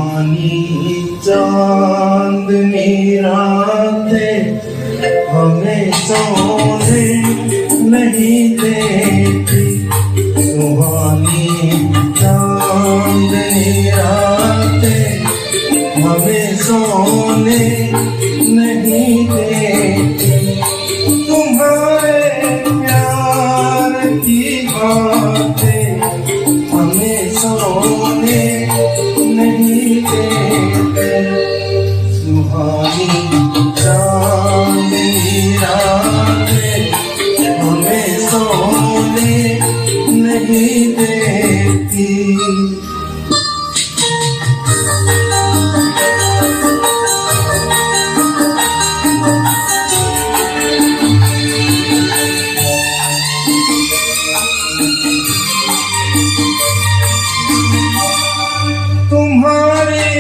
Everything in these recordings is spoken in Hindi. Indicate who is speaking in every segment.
Speaker 1: सुहानी चांदनी रातें हमें सोने नहीं देती। सुहानी चांदनी रातें हमें सोने नहीं देती। तुम्हारे प्यार की बातें हमें सोने नहीं देते। सुहानी चांदनी रातें हमें सोने नहीं देती। तुम्हारी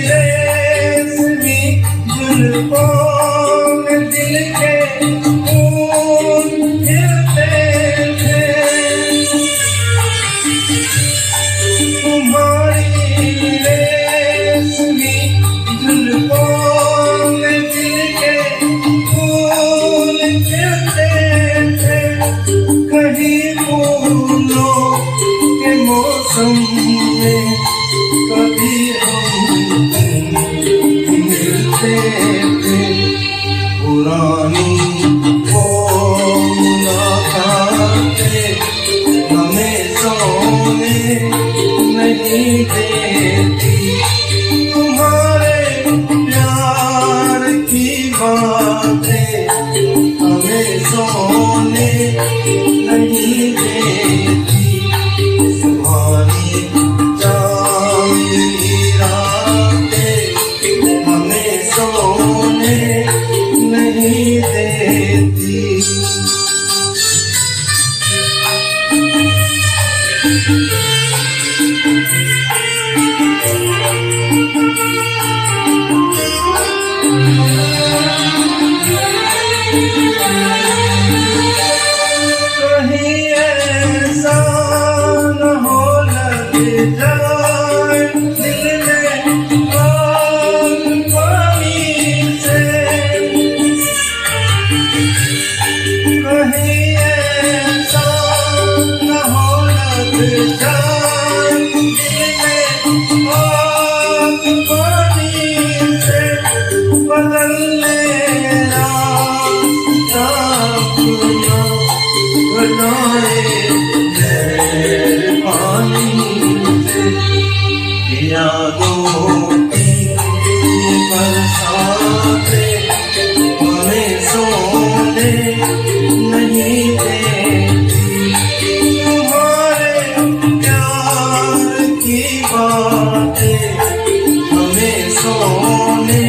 Speaker 1: रेशमी जुल्फों में दिल के फूल खिलते थे। तुम्हारी रेशमी जुल्फों में दिल के फूल खिलते थे। कहीं फूलों के मौसम में कभी हम मिलते थे। पुरानी वो मुलाकातें हमें सोने नहीं देती। तुम्हारे प्यार की बातें हमें सोने नहीं देती। सुहानी चांदनी रातें हमें सोने नहीं देती। कहीं ऐसा न हो लगे जाए दिल में आग पानी से। कहीं ऐसा न हो लगे जाए दिल में आग पानी से। बदलने रास्ता अपना बनाए मेहरबानी से। यादों की बरसातें हमें सोने नहीं देती। तुम्हारे प्यार की बातें हमें सोने